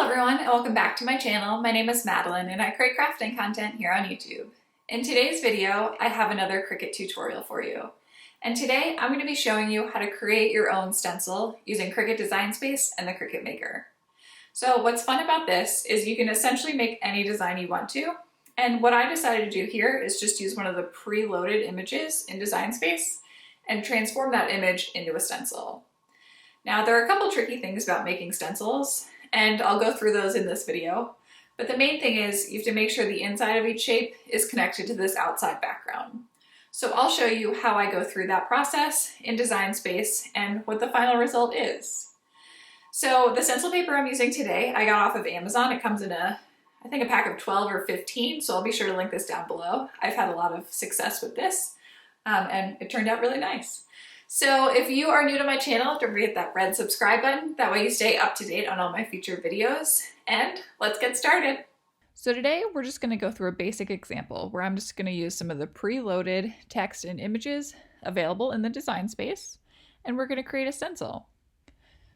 Hello everyone and welcome back to my channel. My name is Madeline and I create crafting content here on YouTube. In today's video, I have another Cricut tutorial for you. And today I'm going to be showing you how to create your own stencil using Cricut Design Space and the Cricut Maker. So what's fun about this is you can essentially make any design you want to. And what I decided to do here is just use one of the preloaded images in Design Space and transform that image into a stencil. Now there are a couple tricky things about making stencils, and I'll go through those in this video. But the main thing is you have to make sure the inside of each shape is connected to this outside background. So I'll show you how I go through that process in Design Space and what the final result is. So the stencil paper I'm using today, I got off of Amazon. It comes in I think a pack of 12 or 15, so I'll be sure to link this down below. I've had a lot of success with this, and it turned out really nice. So if you are new to my channel, don't forget that red subscribe button. That way you stay up to date on all my future videos. And let's get started. So today we're just going to go through a basic example where I'm just going to use some of the preloaded text and images available in the Design Space, and we're going to create a stencil.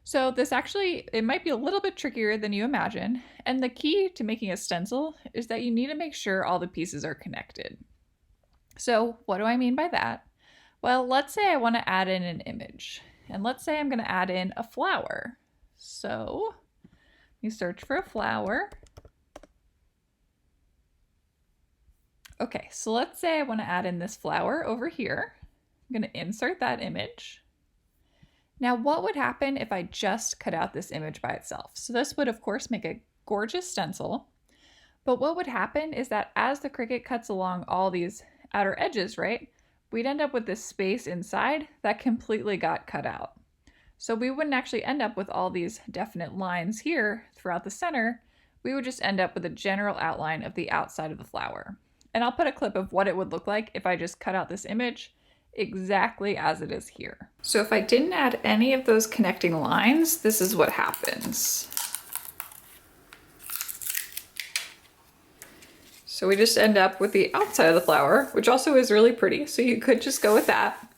So this actually, it might be a little bit trickier than you imagine. And the key to making a stencil is that you need to make sure all the pieces are connected. So what do I mean by that? Well, let's say I want to add in an image, and let's say I'm going to add in a flower. So you search for a flower. Okay, so let's say I want to add in this flower over here. I'm going to insert that image. Now, what would happen if I just cut out this image by itself? So this would, of course, make a gorgeous stencil. But what would happen is that as the Cricut cuts along all these outer edges, right, we'd end up with this space inside that completely got cut out. So we wouldn't actually end up with all these definite lines here throughout the center. We would just end up with a general outline of the outside of the flower. And I'll put a clip of what it would look like if I just cut out this image exactly as it is here. So if I didn't add any of those connecting lines, this is what happens. So we just end up with the outside of the flower, which also is really pretty, so you could just go with that.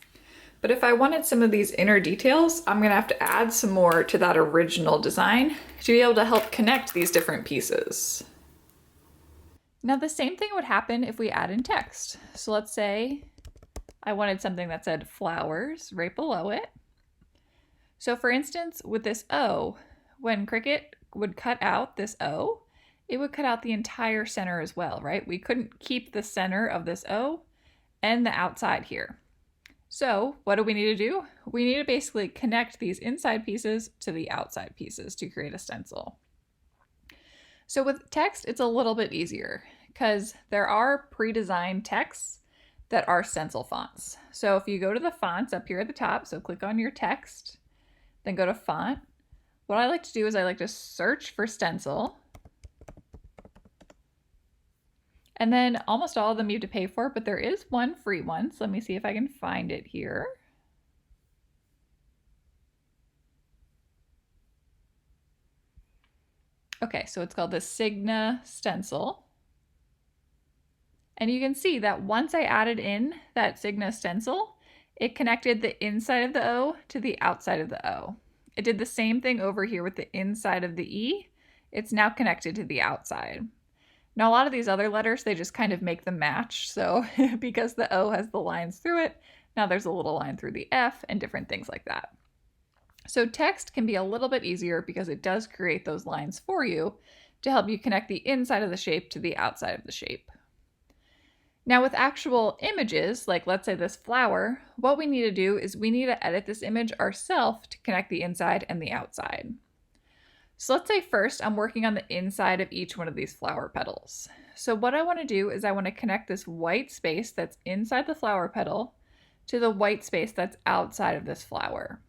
But if I wanted some of these inner details, I'm gonna have to add some more to that original design to be able to help connect these different pieces. Now the same thing would happen if we add in text. So let's say I wanted something that said flowers right below it. So for instance, with this O, when Cricut would cut out this O, it would cut out the entire center as well, right? We couldn't keep the center of this O and the outside here. So what do we need to do? We need to basically connect these inside pieces to the outside pieces to create a stencil. So with text, it's a little bit easier because there are pre-designed texts that are stencil fonts. So if you go to the fonts up here at the top, so click on your text, then go to font. What I like to do is I like to search for stencil. And then almost all of them you have to pay for, but there is one free one. So let me see if I can find it here. Okay, so it's called the Signa Stencil. And you can see that once I added in that Signa Stencil, it connected the inside of the O to the outside of the O. It did the same thing over here with the inside of the E. It's now connected to the outside. Now, a lot of these other letters, they just kind of make them match. So because the O has the lines through it, now there's a little line through the F and different things like that. So text can be a little bit easier because it does create those lines for you to help you connect the inside of the shape to the outside of the shape. Now with actual images, like let's say this flower, what we need to do is we need to edit this image ourselves to connect the inside and the outside. So let's say first I'm working on the inside of each one of these flower petals. So what I want to do is I want to connect this white space that's inside the flower petal to the white space that's outside of this flower.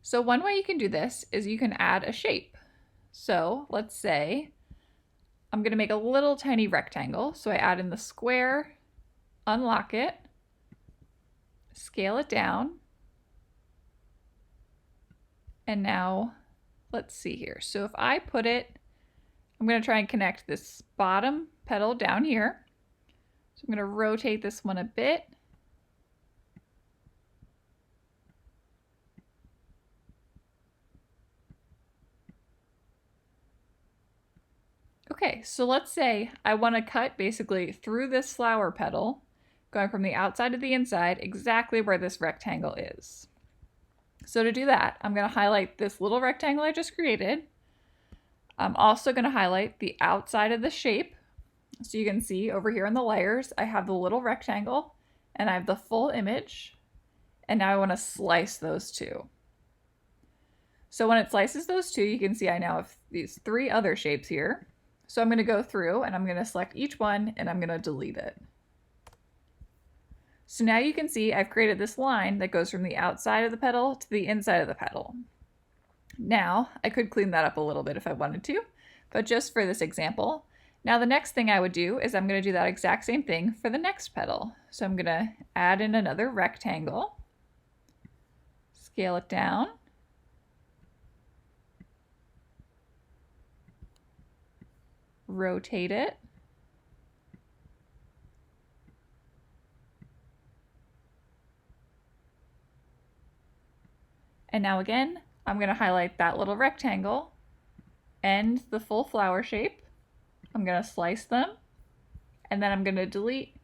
So one way you can do this is you can add a shape. So let's say I'm going to make a little tiny rectangle. So I add in the square, unlock it, scale it down, and now let's see here. So if I put it, I'm going to try and connect this bottom petal down here. So I'm going to rotate this one a bit. Okay, so let's say I want to cut basically through this flower petal, going from the outside to the inside, exactly where this rectangle is. So to do that, I'm going to highlight this little rectangle I just created. I'm also going to highlight the outside of the shape. So you can see over here in the layers, I have the little rectangle and I have the full image. And now I want to slice those two. So when it slices those two, you can see I now have these three other shapes here. So I'm going to go through and I'm going to select each one and I'm going to delete it. So now you can see I've created this line that goes from the outside of the petal to the inside of the petal. Now, I could clean that up a little bit if I wanted to, but just for this example. Now the next thing I would do is I'm going to do that exact same thing for the next petal. So I'm going to add in another rectangle, scale it down, rotate it, and now again, I'm going to highlight that little rectangle and the full flower shape. I'm going to slice them, and then I'm going to delete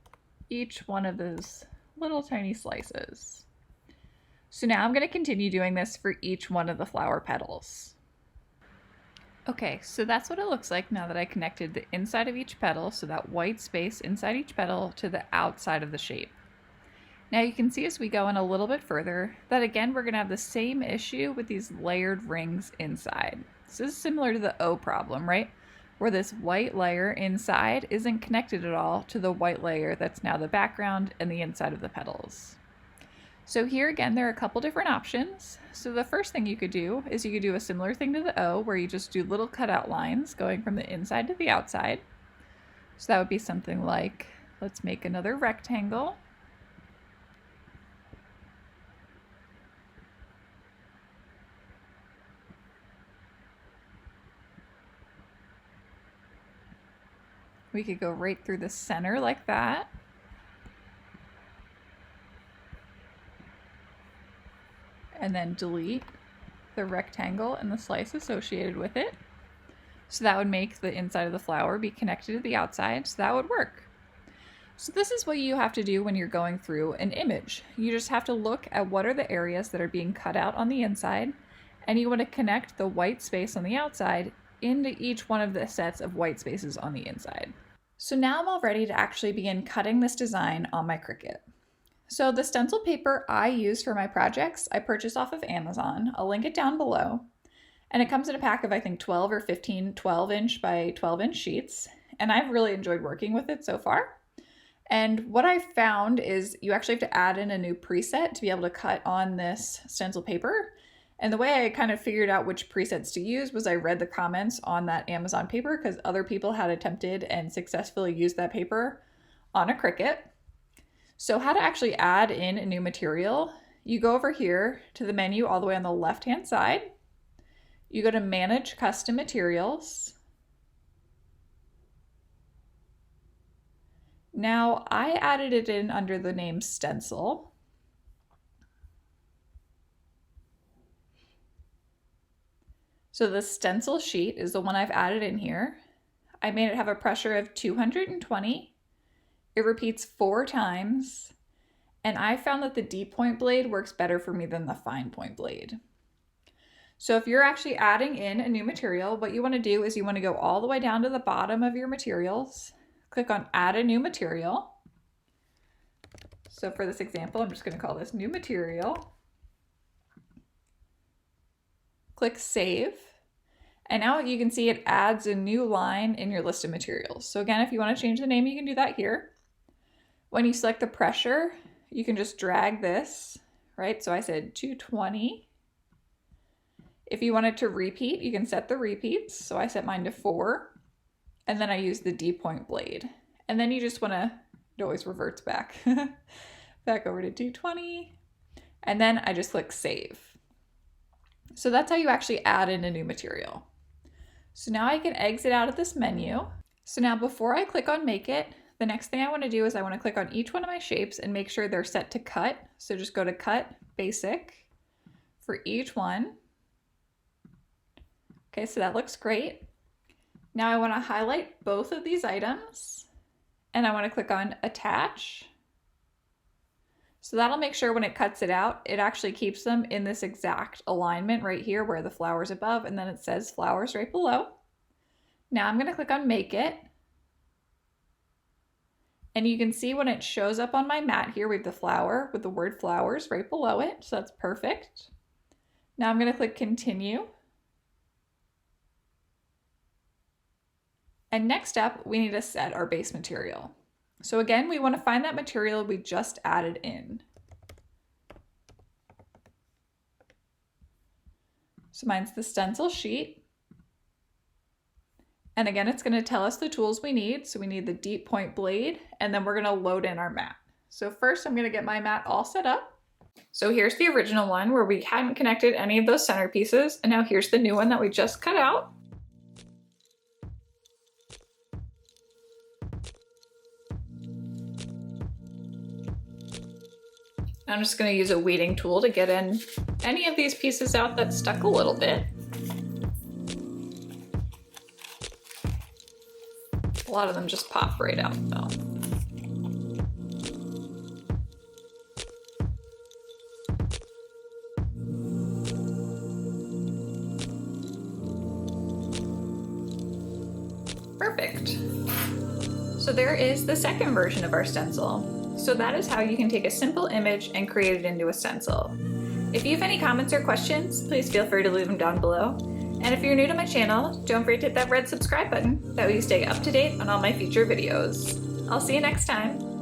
each one of those little tiny slices. So now I'm going to continue doing this for each one of the flower petals. Okay, so that's what it looks like now that I connected the inside of each petal, so that white space inside each petal, to the outside of the shape. Now you can see as we go in a little bit further that again we're going to have the same issue with these layered rings inside. So this is similar to the O problem, right? Where this white layer inside isn't connected at all to the white layer that's now the background and the inside of the petals. So here again, there are a couple different options. So the first thing you could do is you could do a similar thing to the O, where you just do little cutout lines going from the inside to the outside. So that would be something like, let's make another rectangle. We could go right through the center like that. And then delete the rectangle and the slice associated with it. So that would make the inside of the flower be connected to the outside, so that would work. So this is what you have to do when you're going through an image. You just have to look at what are the areas that are being cut out on the inside, and you want to connect the white space on the outside into each one of the sets of white spaces on the inside. So now I'm all ready to actually begin cutting this design on my Cricut. So the stencil paper I use for my projects, I purchased off of Amazon. I'll link it down below. And it comes in a pack of, I think, 12 or 15 12-inch by 12-inch sheets. And I've really enjoyed working with it so far. And what I found is you actually have to add in a new preset to be able to cut on this stencil paper. And the way I kind of figured out which presets to use was I read the comments on that Amazon paper because other people had attempted and successfully used that paper on a Cricut. So how to actually add in a new material, you go over here to the menu all the way on the left-hand side. You go to Manage Custom Materials. Now I added it in under the name Stencil. So the stencil sheet is the one I've added in here. I made it have a pressure of 220. It repeats 4 times. And I found that the deep point blade works better for me than the fine point blade. So if you're actually adding in a new material, what you want to do is you want to go all the way down to the bottom of your materials, click on Add a New Material. So for this example, I'm just going to call this New Material. Click Save. And now you can see it adds a new line in your list of materials. So again, if you want to change the name, you can do that here. When you select the pressure, you can just drag this, right? So I said 220. If you wanted to repeat, you can set the repeats. So I set mine to 4. And then I use the D point blade. And then you just want to, it always reverts back, back over to 220. And then I just click Save. So that's how you actually add in a new material. So now I can exit out of this menu. So now before I click on Make It, the next thing I want to do is I want to click on each one of my shapes and make sure they're set to cut. So just go to Cut, Basic for each one. Okay, so that looks great. Now I want to highlight both of these items and I want to click on attach. So that'll make sure when it cuts it out, it actually keeps them in this exact alignment right here where the flower's above and then it says flowers right below. Now I'm going to click on make it. And you can see when it shows up on my mat here, we have the flower with the word flowers right below it. So that's perfect. Now I'm going to click continue. And next up, we need to set our base material. So again, we want to find that material we just added in. So mine's the stencil sheet. And again, it's going to tell us the tools we need. So we need the deep point blade, and then we're going to load in our mat. So first I'm going to get my mat all set up. So here's the original one where we hadn't connected any of those center pieces. And now here's the new one that we just cut out. I'm just going to use a weeding tool to get in any of these pieces out that stuck a little bit. A lot of them just pop right out though. Perfect. So there is the second version of our stencil. So that is how you can take a simple image and create it into a stencil. If you have any comments or questions, please feel free to leave them down below. And if you're new to my channel, don't forget to hit that red subscribe button. That way you stay up to date on all my future videos. I'll see you next time.